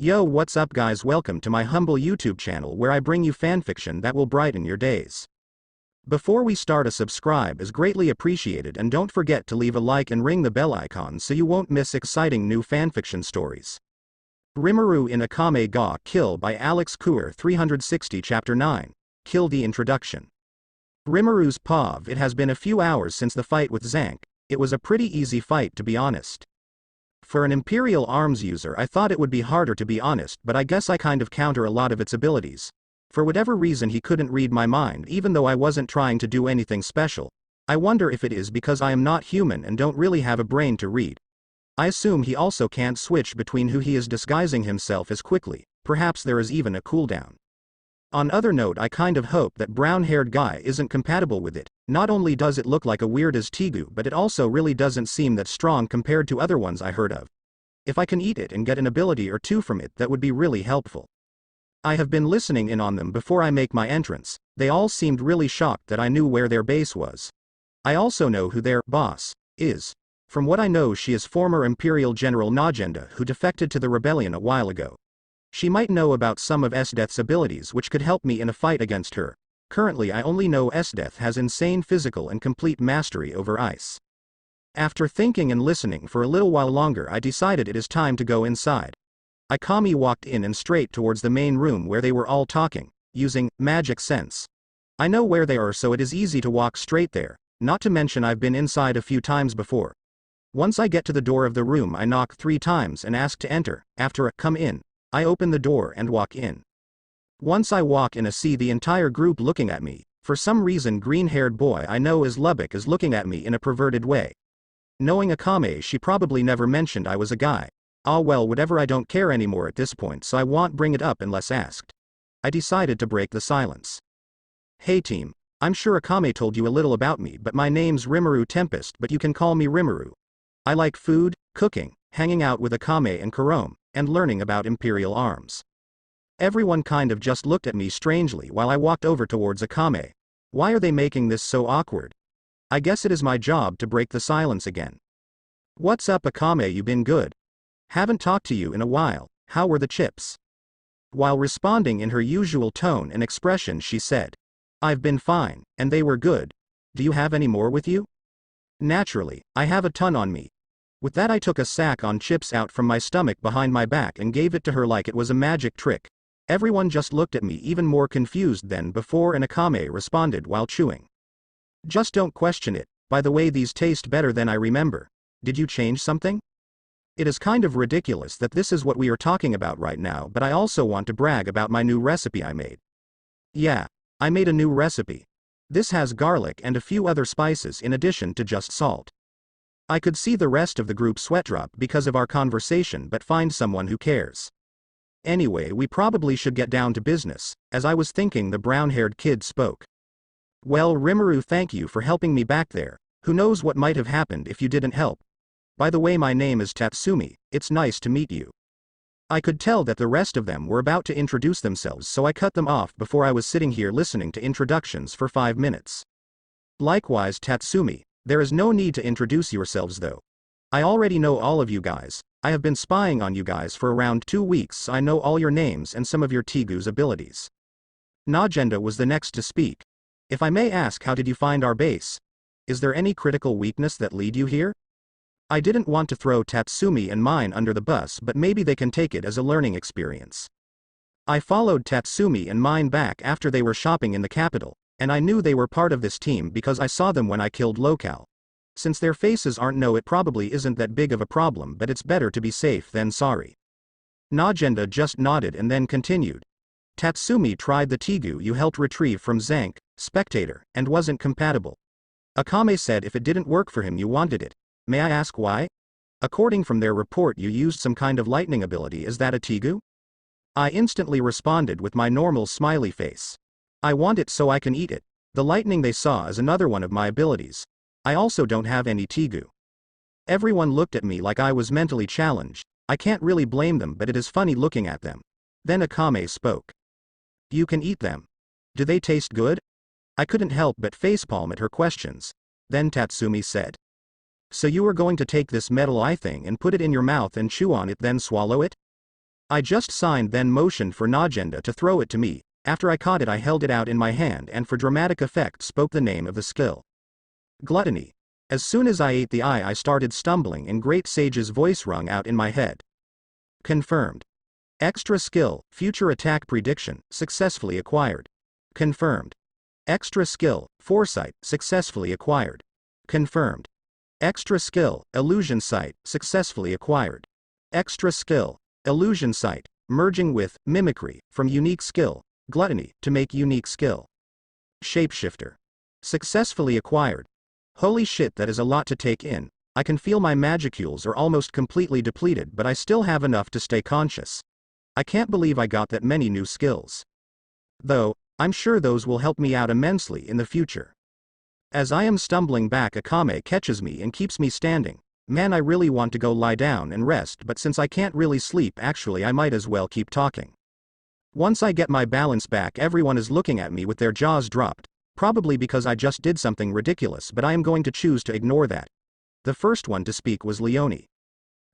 Yo, what's up guys, welcome to my humble YouTube channel where I bring you fanfiction that will brighten your days. Before we start, a subscribe is greatly appreciated, and don't forget to leave a like and ring the bell icon so you won't miss exciting new fanfiction stories. Rimuru in Akame Ga Kill by alexkuhar360 Chapter 9. Kill the Introduction. Rimuru's POV. It has been a few hours since the fight with Zank. It was a pretty easy fight, to be honest. For an Imperial Arms user, I thought it would be harder, to be honest, but I guess I kind of counter a lot of its abilities. For whatever reason he couldn't read my mind even though I wasn't trying to do anything special. I wonder if it is because I am not human and don't really have a brain to read. I assume he also can't switch between who he is disguising himself as quickly. Perhaps there is even a cooldown. On other note, I kind of hope that brown-haired guy isn't compatible with it. Not only does it look like a weird as Tegu, but it also really doesn't seem that strong compared to other ones I heard of. If I can eat it and get an ability or two from it, that would be really helpful. I have been listening in on them before I make my entrance. They all seemed really shocked that I knew where their base was. I also know who their boss is. From what I know, she is former Imperial General Najenda, who defected to the rebellion a while ago. She might know about some of Esdeath's abilities, which could help me in a fight against her. Currently I only know Esdeath has insane physical and complete mastery over ice. After thinking and listening for a little while longer, I decided it is time to go inside. Akame walked in and straight towards the main room where they were all talking, using magic sense. I know where they are, so it is easy to walk straight there, not to mention I've been inside a few times before. Once I get to the door of the room, I knock 3 times and ask to enter. After a "come in," I open the door and walk in. Once I walk in, I see the entire group looking at me. For some reason, green-haired boy I know as Lubbock is looking at me in a perverted way. Knowing Akame, she probably never mentioned I was a guy. Ah well, whatever, I don't care anymore at this point, so I won't bring it up unless asked. I decided to break the silence. Hey team, I'm sure Akame told you a little about me, but my name's Rimuru Tempest, but you can call me Rimuru. I like food, cooking, hanging out with Akame and Kurome, and learning about Imperial Arms. Everyone kind of just looked at me strangely while I walked over towards Akame. Why are they making this so awkward? I guess it is my job to break the silence again. What's up Akame, you been good? Haven't talked to you in a while. How were the chips? While responding in her usual tone and expression, she said, I've been fine, and they were good. Do you have any more with you? Naturally, I have a ton on me. With that, I took a sack on chips out from my stomach behind my back and gave it to her like it was a magic trick. Everyone just looked at me even more confused than before, and Akame responded while chewing. Just don't question it. By the way, these taste better than I remember. Did you change something? It is kind of ridiculous that this is what we are talking about right now, but I also want to brag about my new recipe I made. Yeah, I made a new recipe. This has garlic and a few other spices in addition to just salt. I could see the rest of the group sweat drop because of our conversation, but find someone who cares. Anyway, we probably should get down to business. As I was thinking, the brown-haired kid spoke. Well, Rimuru, thank you for helping me back there. Who knows what might have happened if you didn't help. By the way, my name is Tatsumi. It's nice to meet you. I could tell that the rest of them were about to introduce themselves, so I cut them off before I was sitting here listening to introductions for 5 minutes. Likewise, Tatsumi, there is no need to introduce yourselves though. I already know all of you guys. I have been spying on you guys for around 2 weeks, so I know all your names and some of your Tegu's abilities. Najenda was the next to speak. If I may ask, how did you find our base? Is there any critical weakness that lead you here? I didn't want to throw Tatsumi and mine under the bus, but maybe they can take it as a learning experience. I followed Tatsumi and mine back after they were shopping in the capital, and I knew they were part of this team because I saw them when I killed Locale. Since their faces aren't known, it probably isn't that big of a problem, but it's better to be safe than sorry. Najenda just nodded and then continued. Tatsumi tried the Tegu you helped retrieve from Zank, spectator, and wasn't compatible. Akame said if it didn't work for him, you wanted it. May I ask why? According from their report, you used some kind of lightning ability. Is that a Tegu? I instantly responded with my normal smiley face. I want it so I can eat it. The lightning they saw is another one of my abilities. I also don't have any Tegu. Everyone looked at me like I was mentally challenged. I can't really blame them, but it is funny looking at them. Then Akame spoke. You can eat them. Do they taste good? I couldn't help but facepalm at her questions. Then Tatsumi said. So you are going to take this metal eye thing and put it in your mouth and chew on it, then swallow it? I just signed then motioned for Najenda to throw it to me. After I caught it I held it out in my hand and for dramatic effect spoke the name of the skill. Gluttony. As soon as I ate the eye I started stumbling and Great Sage's voice rung out in my head. Confirmed. Extra skill, future attack prediction, successfully acquired. Confirmed. Extra skill, foresight, successfully acquired. Confirmed. Extra skill, illusion sight, successfully acquired. Extra skill, illusion sight, merging with mimicry, from unique skill, gluttony, to make unique skill. Shapeshifter. Successfully acquired. Holy shit, that is a lot to take in. I can feel my magicules are almost completely depleted, but I still have enough to stay conscious. I can't believe I got that many new skills. Though, I'm sure those will help me out immensely in the future. As I am stumbling back, Akame catches me and keeps me standing. Man, I really want to go lie down and rest, but since I can't really sleep, actually I might as well keep talking. Once I get my balance back, everyone is looking at me with their jaws dropped, probably because I just did something ridiculous, but I am going to choose to ignore that. The first one to speak was Leonie.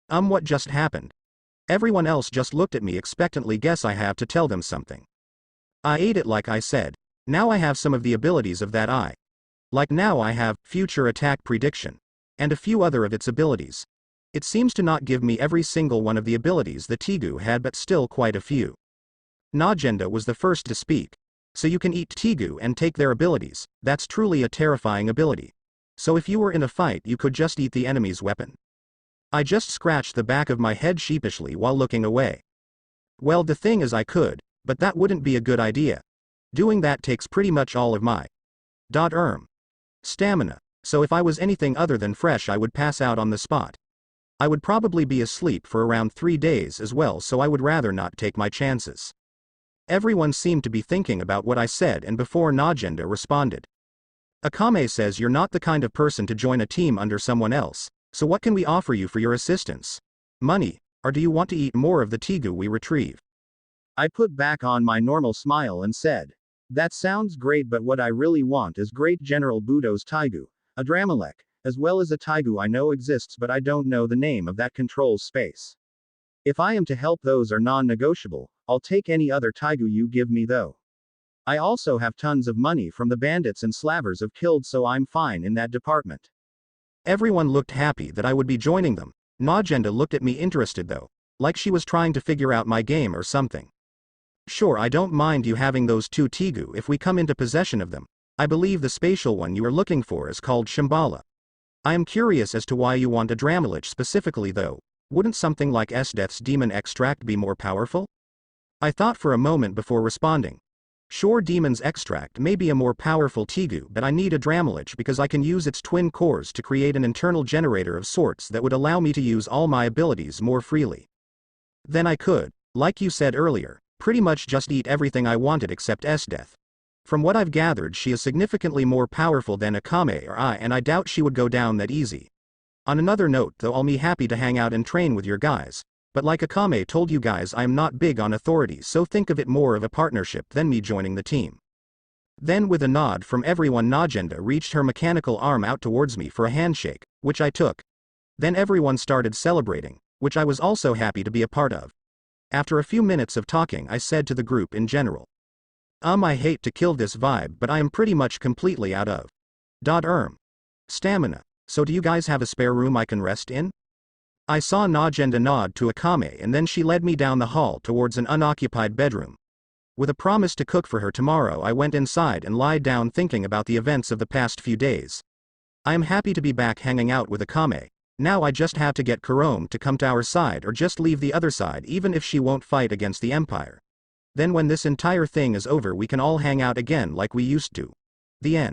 What just happened? Everyone else just looked at me expectantly. Guess I have to tell them something. I ate it like I said. Now I have some of the abilities of that eye. Like now I have future attack prediction. And a few other of its abilities. It seems to not give me every single one of the abilities the Tegu had, but still quite a few. Najenda was the first to speak. So you can eat Tegu and take their abilities. That's truly a terrifying ability. So if you were in a fight you could just eat the enemy's weapon. I just scratched the back of my head sheepishly while looking away. Well, the thing is I could, but that wouldn't be a good idea. Doing that takes pretty much all of my stamina, so if I was anything other than fresh I would pass out on the spot. I would probably be asleep for around 3 days as well, so I would rather not take my chances. Everyone seemed to be thinking about what I said, and before Najenda responded. Akame says you're not the kind of person to join a team under someone else, so what can we offer you for your assistance? Money, or do you want to eat more of the Tegu we retrieve? I put back on my normal smile and said, that sounds great, but what I really want is Great General Budo's Taigu, a Dramalek, as well as a Taigu I know exists, but I don't know the name of that controls space. If I am to help, those are non-negotiable. I'll take any other Taigu you give me though. I also have tons of money from the bandits and slavers I've killed, so I'm fine in that department. Everyone looked happy that I would be joining them. Najenda looked at me interested though, like she was trying to figure out my game or something. Sure, I don't mind you having those 2 Tegu if we come into possession of them. I believe the spatial one you are looking for is called Shambhala. I am curious as to why you want a Dramalich specifically though. Wouldn't something like Esdeath's demon extract be more powerful? I thought for a moment before responding. Sure, demon's extract may be a more powerful Tegu, but I need a Dramalich because I can use its twin cores to create an internal generator of sorts that would allow me to use all my abilities more freely. Then I could, like you said earlier, pretty much just eat everything I wanted except Esdeath. From what I've gathered, she is significantly more powerful than Akame or I, and I doubt she would go down that easy. On another note though, I'll be happy to hang out and train with your guys. But like Akame told you guys, I am not big on authority, so think of it more of a partnership than me joining the team. Then with a nod from everyone, Najenda reached her mechanical arm out towards me for a handshake, which I took. Then everyone started celebrating, which I was also happy to be a part of. After a few minutes of talking, I said to the group in general. I hate to kill this vibe, but I am pretty much completely out of stamina. So do you guys have a spare room I can rest in? I saw Najenda nod to Akame, and then she led me down the hall towards an unoccupied bedroom. With a promise to cook for her tomorrow, I went inside and lied down thinking about the events of the past few days. I am happy to be back hanging out with Akame. Now I just have to get Kurome to come to our side or just leave the other side, even if she won't fight against the Empire. Then when this entire thing is over we can all hang out again like we used to. The end.